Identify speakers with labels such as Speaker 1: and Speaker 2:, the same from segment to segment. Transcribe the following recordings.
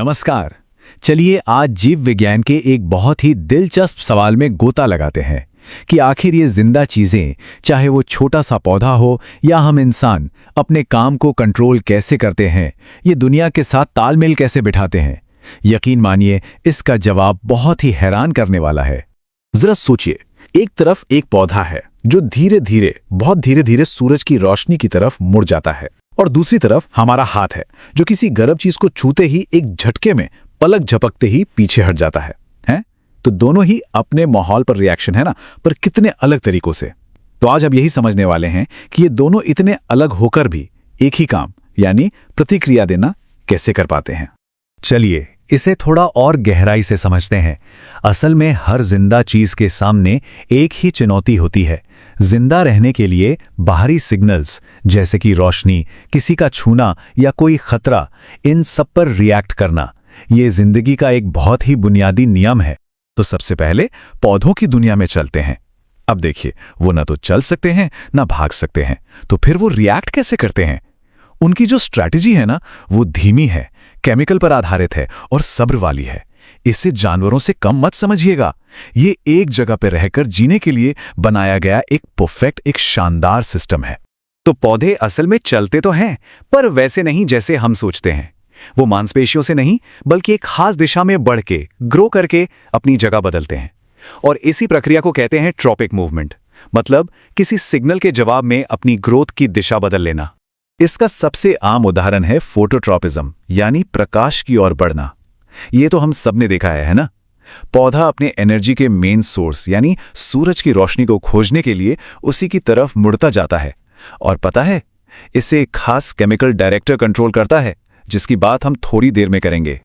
Speaker 1: नमस्कार। चलिए आज जीव विज्ञान के एक बहुत ही दिलचस्प सवाल में गोता लगाते हैं कि आखिर ये जिंदा चीजें, चाहे वो छोटा सा पौधा हो या हम इंसान, अपने काम को कंट्रोल कैसे करते हैं, ये दुनिया के साथ तालमेल कैसे बिठाते हैं। यकीन मानिए, इसका जवाब बहुत ही हैरान करने वाला है।
Speaker 2: जरा सोचिए, एक तरफ एक पौधा है जो धीरे धीरे, बहुत धीरे धीरे सूरज की रोशनी की तरफ मुड़ जाता है, और दूसरी तरफ हमारा हाथ है जो किसी गर्म चीज को छूते ही एक झटके में, पलक झपकते ही पीछे हट जाता है। तो दोनों ही अपने माहौल पर रिएक्शन है ना, पर कितने अलग तरीकों से। तो आज अब यही समझने वाले हैं कि ये दोनों इतने अलग होकर भी एक ही काम यानी प्रतिक्रिया देना कैसे कर पाते हैं।
Speaker 1: चलिए इसे थोड़ा और गहराई से समझते हैं। असल में हर जिंदा चीज के सामने एक ही चुनौती होती है, जिंदा रहने के लिए बाहरी सिग्नल्स जैसे कि रोशनी, किसी का छूना या कोई खतरा, इन सब पर रिएक्ट करना। ये जिंदगी का एक बहुत ही बुनियादी नियम है।
Speaker 2: तो सबसे पहले पौधों की दुनिया में चलते हैं। अब देखिए, वो ना तो चल सकते हैं ना भाग सकते हैं, तो फिर वो रिएक्ट कैसे करते हैं? उनकी जो स्ट्रैटेजी है ना, वो धीमी है, केमिकल पर आधारित है और सब्र वाली है। इसे जानवरों से कम मत समझिएगा। ये एक जगह पर रहकर जीने के लिए बनाया गया एक परफेक्ट, एक शानदार सिस्टम है।
Speaker 3: तो पौधे असल में चलते तो हैं, पर वैसे नहीं जैसे हम सोचते हैं। वो मांसपेशियों से नहीं, बल्कि एक खास दिशा में बढ़ के, ग्रो करके अपनी जगह बदलते हैं। और इसी प्रक्रिया को कहते हैं ट्रॉपिक मूवमेंट, मतलब किसी सिग्नल के जवाब में अपनी ग्रोथ की दिशा बदल लेना।
Speaker 2: इसका सबसे आम उदाहरण है फोटोट्रॉपिज्म, यानी प्रकाश की ओर बढ़ना। ये तो हम सबने देखा है ना? पौधा अपने एनर्जी के मेन सोर्स यानी सूरज की रोशनी को खोजने के लिए उसी की तरफ मुड़ता जाता है। और पता है, इसे एक खास केमिकल डायरेक्टर कंट्रोल करता है, जिसकी बात हम थोड़ी देर में करेंगे।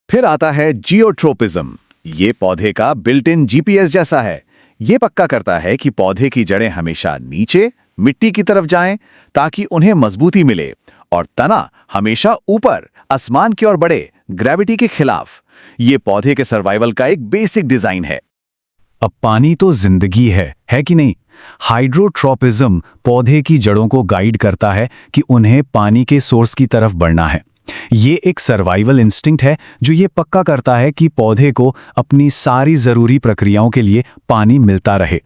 Speaker 3: फिर आता है जियोट्रोपिज्म। ये पौधे का बिल्ट इन जीपीएस जैसा है। ये पक्का करता है कि पौधे की जड़ें हमेशा नीचे, मिट्टी की तरफ जाएं, ताकि उन्हें मजबूती मिले, और तना हमेशा ऊपर, आसमान की ओर बढ़े, ग्रेविटी के खिलाफ। ये पौधे के सर्वाइवल का एक बेसिक डिजाइन है।
Speaker 1: अब पानी तो जिंदगी है कि नहीं? हाइड्रोट्रोपिज्म पौधे की जड़ों को गाइड करता है कि उन्हें पानी के सोर्स की तरफ बढ़ना है। ये एक सर्वाइवल इंस्टिंक्ट है जो ये पक्का करता है कि पौधे को अपनी सारी जरूरी प्रक्रियाओं के लिए पानी मिलता रहे।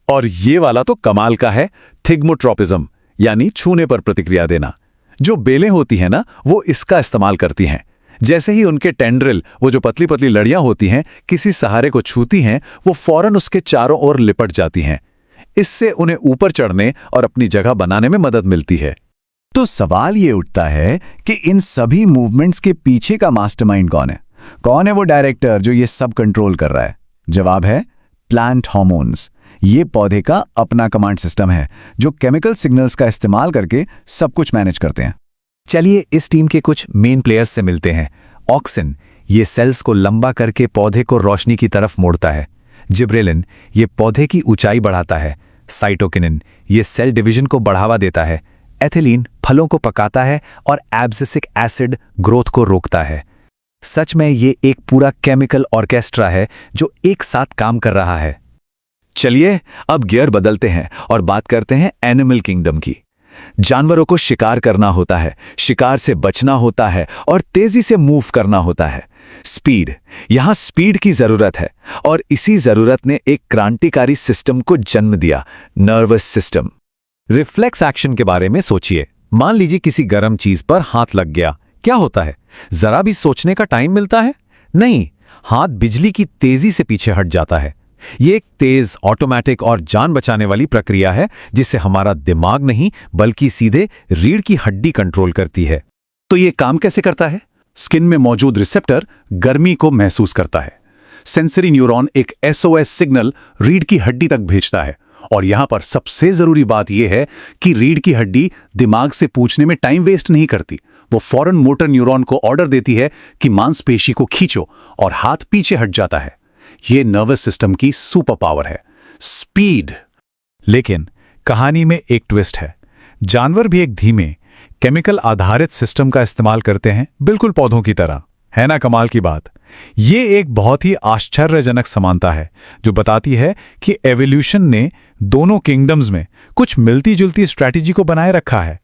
Speaker 2: और ये वाला तो कमाल का है, थिग्मोट्रोपिज्म, यानी छूने पर प्रतिक्रिया देना। जो बेलें होती हैं ना, वो इसका इस्तेमाल करती हैं। जैसे ही उनके टेंड्रिल, वो जो पतली पतली लड़ियां होती हैं, किसी सहारे को छूती हैं, वो फौरन उसके चारों ओर लिपट जाती हैं। इससे उन्हें ऊपर चढ़ने और अपनी जगह बनाने में मदद मिलती है।
Speaker 1: तो सवाल ये उठता है कि इन सभी मूवमेंट्स के पीछे का मास्टरमाइंड कौन है? कौन है वो डायरेक्टर जो ये सब कंट्रोल कर रहा है? जवाब है प्लांट हार्मोन्स। ये पौधे का अपना कमांड सिस्टम है जो केमिकल सिग्नल्स का इस्तेमाल करके सब कुछ मैनेज करते हैं।
Speaker 3: चलिए इस टीम के कुछ मेन प्लेयर्स से मिलते हैं। ऑक्सिन, ये सेल्स को लंबा करके पौधे को रोशनी की तरफ मोड़ता है। जिब्रेलिन, ये पौधे की ऊंचाई बढ़ाता है। साइटोकिनिन, ये सेल डिवीजन को बढ़ावा देता है। एथिलीन फलों को पकाता है, और एब्सिसिक एसिड ग्रोथ को रोकता है। सच में ये एक पूरा केमिकल ऑर्केस्ट्रा है जो एक साथ काम कर रहा है।
Speaker 2: चलिए अब गियर बदलते हैं और बात करते हैं एनिमल किंगडम की। जानवरों को शिकार करना होता है, शिकार से बचना होता है और तेजी से मूव करना होता है। स्पीड, यहां स्पीड की जरूरत है, और इसी जरूरत ने एक क्रांतिकारी सिस्टम को जन्म दिया, नर्वस सिस्टम।
Speaker 3: रिफ्लेक्स एक्शन के बारे में सोचिए। मान लीजिए किसी गर्म चीज पर हाथ लग गया, क्या होता है? जरा भी सोचने का टाइम मिलता है? नहीं, हाथ बिजली की तेजी से पीछे हट जाता है। ये एक तेज, ऑटोमेटिक और जान बचाने वाली प्रक्रिया है जिसे हमारा दिमाग नहीं, बल्कि सीधे रीढ़ की हड्डी कंट्रोल करती है।
Speaker 2: तो ये काम कैसे करता है? स्किन में मौजूद रिसेप्टर गर्मी को महसूस करता है। सेंसरी न्यूरॉन एक एसओएस सिग्नल रीढ़ की हड्डी तक भेजता है। और यहां पर सबसे जरूरी बात यह है कि रीढ़ की हड्डी दिमाग से पूछने में टाइम वेस्ट नहीं करती। वो फौरन मोटर न्यूरॉन को ऑर्डर देती है कि मांसपेशी को खींचो, और हाथ पीछे हट जाता है। ये नर्वस सिस्टम की सुपर पावर है, स्पीड।
Speaker 1: लेकिन कहानी में एक ट्विस्ट है। जानवर भी एक धीमे, केमिकल आधारित सिस्टम का इस्तेमाल करते हैं, बिल्कुल पौधों की तरह। है ना कमाल की बात? ये एक बहुत ही आश्चर्यजनक समानता है जो बताती है कि एवोल्यूशन ने दोनों किंगडम्स में कुछ मिलती जुलती स्ट्रैटेजी को बनाए रखा है।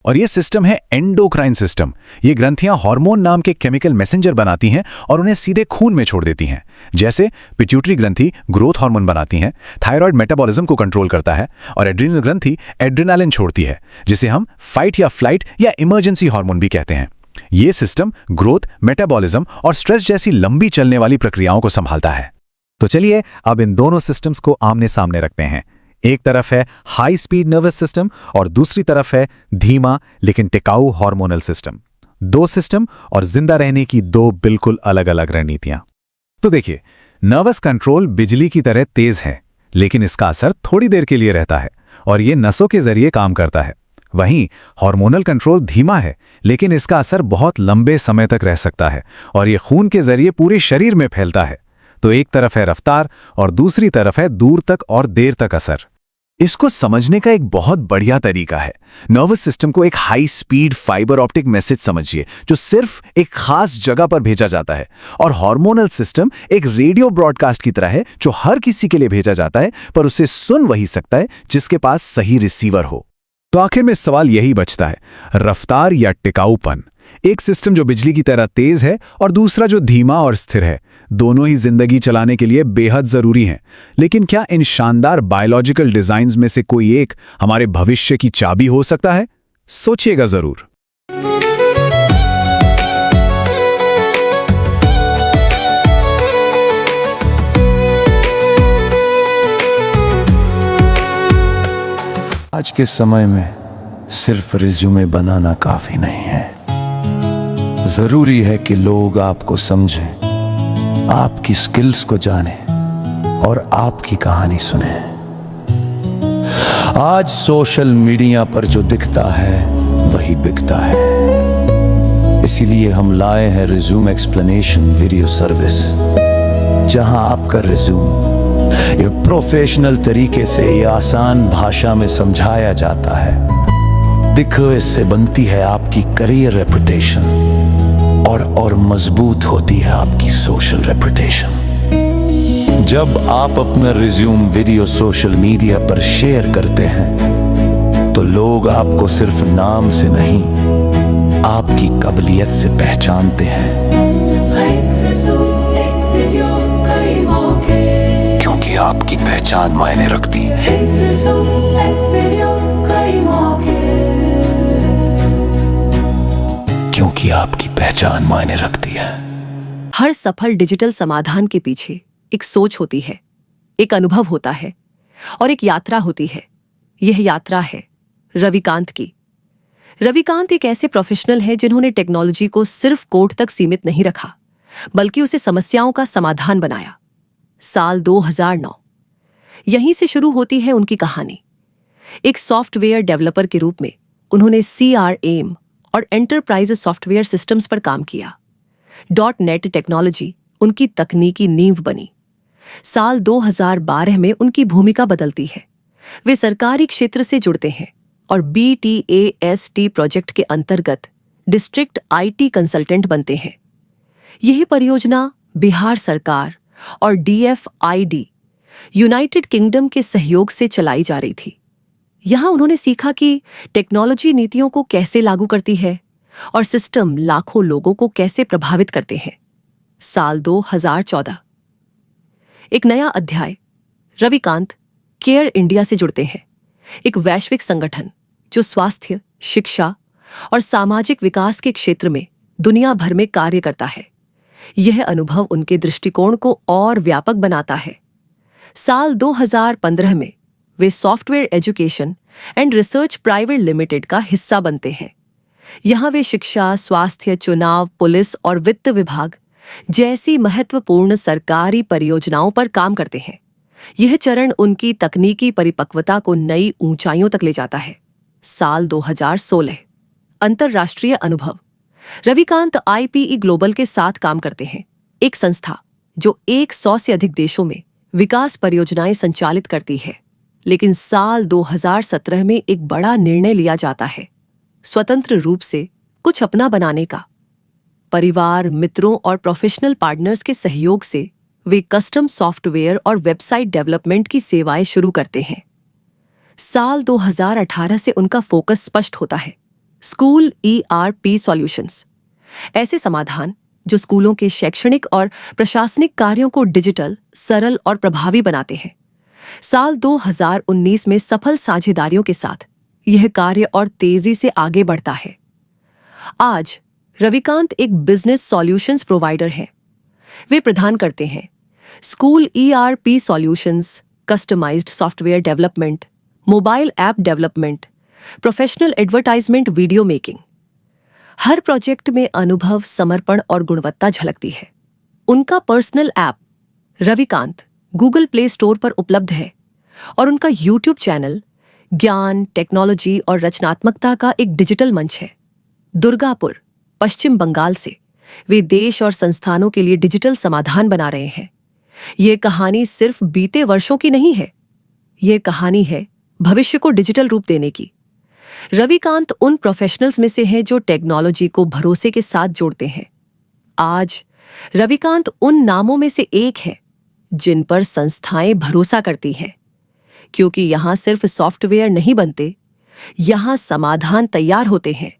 Speaker 1: और ये सिस्टम है एंडोक्राइन सिस्टम। ये ग्रंथियां हार्मोन नाम के केमिकल मैसेंजर बनाती हैं और उन्हें सीधे खून में छोड़ देती हैं। जैसे पिट्यूटरी ग्रंथि ग्रोथ हार्मोन बनाती हैं, थायराइड मेटाबॉलिज्म को कंट्रोल करता है, और एड्रिनल ग्रंथि एड्रेनालिन छोड़ती है, जिसे हम फाइट या फ्लाइट या इमरजेंसी हार्मोन भी कहते हैं। ये सिस्टम ग्रोथ, मेटाबॉलिज्म और स्ट्रेस जैसी लंबी चलने वाली प्रक्रियाओं को संभालता है।
Speaker 3: तो चलिए अब इन दोनों सिस्टम्स को आमने सामने रखते हैं। एक तरफ है हाई स्पीड नर्वस सिस्टम और दूसरी तरफ है धीमा लेकिन टिकाऊ हार्मोनल सिस्टम। दो सिस्टम और जिंदा रहने की दो बिल्कुल अलग अलग रणनीतियां। तो देखिए, नर्वस कंट्रोल बिजली की तरह तेज है, लेकिन इसका असर थोड़ी देर के लिए रहता है और ये नसों के जरिए काम करता है। वहीं हार्मोनल कंट्रोल धीमा है, लेकिन इसका असर बहुत लंबे समय तक रह सकता है और ये खून के जरिए पूरे शरीर में फैलता है। तो एक तरफ है रफ्तार और दूसरी तरफ है दूर तक और देर तक असर।
Speaker 1: इसको समझने का एक बहुत बढ़िया तरीका है। नर्वस सिस्टम को एक high speed fibre optic message समझिए, जो सिर्फ एक खास जगह पर भेजा जाता है, और हार्मोनल सिस्टम एक रेडियो ब्रॉडकास्ट की तरह है, जो हर किसी के लिए भेजा जाता है, पर उसे सुन वही सकता है जिसके पास सही रिसीवर हो। तो आखिर में सवाल यही बचता है, रफ्तार या टिकाऊपन। एक सिस्टम जो बिजली की तरह तेज है और दूसरा जो धीमा और स्थिर है, दोनों ही जिंदगी चलाने के लिए बेहद जरूरी हैं। लेकिन क्या इन शानदार बायोलॉजिकल डिजाइन्स में से कोई एक हमारे भविष्य की चाबी हो सकता है? सोचिएगा जरूर।
Speaker 4: आज के समय में सिर्फ रिज्यूमे बनाना काफी नहीं है। जरूरी है कि लोग आपको समझें, आपकी स्किल्स को जानें और आपकी कहानी सुने। आज सोशल मीडिया पर जो दिखता है वही बिकता है। इसीलिए हम लाए हैं रिज्यूम एक्सप्लेनेशन वीडियो सर्विस, जहां आपका रिज्यूम ये प्रोफेशनल तरीके से ये आसान भाषा में समझाया जाता है। देखो, इससे बनती है आपकी करियर रेपुटेशन और मजबूत होती है आपकी सोशल रेपुटेशन। जब आप अपना रिज्यूम वीडियो सोशल मीडिया पर शेयर करते हैं तो लोग आपको सिर्फ नाम से नहीं, आपकी काबिलियत से पहचानते हैं। क्योंकि आपकी पहचान मायने रखती है। क्योंकि आपकी पहचान मायने रखती है।
Speaker 5: हर सफल डिजिटल समाधान के पीछे एक सोच होती है, एक अनुभव होता है और एक यात्रा होती है। यह यात्रा है रविकांत की। रविकांत एक ऐसे प्रोफेशनल हैं जिन्होंने टेक्नोलॉजी को सिर्फ कोड तक सीमित नहीं रखा, बल्कि उसे समस्याओं का समाधान बनाया। साल 2009, यहीं से शुरू होती है उनकी कहानी। एक सॉफ्टवेयर डेवलपर के रूप में उन्होंने CRM और एंटरप्राइज सॉफ्टवेयर सिस्टम्स पर काम किया। .NET टेक्नोलॉजी उनकी तकनीकी नींव बनी। साल 2012 में उनकी भूमिका बदलती है। वे सरकारी क्षेत्र से जुड़ते हैं और BTAST प्रोजेक्ट के अंतर्गत डिस्ट्रिक्ट IT कंसल्टेंट बनते हैं। यह परियोजना बिहार सरकार और DFID यूनाइटेड किंगडम के सहयोग से चलाई जा रही थी। यहां उन्होंने सीखा कि टेक्नोलॉजी नीतियों को कैसे लागू करती है और सिस्टम लाखों लोगों को कैसे प्रभावित करते हैं। साल 2014, एक नया अध्याय। रविकांत केयर इंडिया से जुड़ते हैं, एक वैश्विक संगठन जो स्वास्थ्य, शिक्षा और सामाजिक विकास के क्षेत्र में दुनिया भर में कार्य करता है। यह अनुभव उनके दृष्टिकोण को और व्यापक बनाता है। साल 2015 में वे software education and research private limited का हिस्सा बनते हैं। यहां वे शिक्षा, स्वास्थ्य, चुनाव, पुलिस और वित्त विभाग जैसी महत्वपूर्ण सरकारी परियोजनाओं पर काम करते हैं। यह चरण उनकी तकनीकी परिपक्वता को नई ऊंचाइयों तक ले जाता है। साल 2016, अंतर्राष्ट्रीय अनुभव। रविकांत IPE ग्लोबल के साथ काम करते हैं, एक संस्था जो 100 से अधिक देशों में विकास परियोजनाएं संचालित करती है। लेकिन साल 2017 में एक बड़ा निर्णय लिया जाता है, स्वतंत्र रूप से कुछ अपना बनाने का। परिवार, मित्रों और प्रोफेशनल पार्टनर्स के सहयोग से वे कस्टम सॉफ्टवेयर और वेबसाइट डेवलपमेंट की सेवाएं शुरू करते हैं। साल 2018 से उनका फोकस स्पष्ट होता है, स्कूल ERP सॉल्यूशंस, ऐसे समाधान जो स्कूलों के शैक्षणिक और प्रशासनिक कार्यों को डिजिटल, सरल और प्रभावी बनाते हैं। साल 2019 में सफल साझेदारियों के साथ यह कार्य और तेजी से आगे बढ़ता है। आज रविकांत एक बिजनेस सॉल्यूशंस प्रोवाइडर हैं। वे प्रदान करते हैं school ERP solutions, customized software development, mobile app development, professional advertisement, video making. हर प्रोजेक्ट में अनुभव, समर्पण और गुणवत्ता झलकती है। उनका personal app Ravikant Google play store पर उपलब्ध है और उनका YouTube चैनल ज्ञान, टेक्नोलॉजी और रचनात्मकता का एक डिजिटल मंच है। दुर्गापुर, पश्चिम बंगाल से वे देश और संस्थानों के लिए डिजिटल समाधान बना रहे हैं। ये कहानी सिर्फ बीते वर्षों की नहीं है, ये कहानी है भविष्य को डिजिटल रूप देने की। रविकांत उन प्रोफेशनल्स में से हैं जो टेक्नोलॉजी को भरोसे के साथ जोड़ते हैं। आज रविकांत उन नामों में से एक है जिन पर संस्थाएं भरोसा करती हैं, क्योंकि यहां सिर्फ सॉफ्टवेयर नहीं बनते, यहां समाधान तैयार होते हैं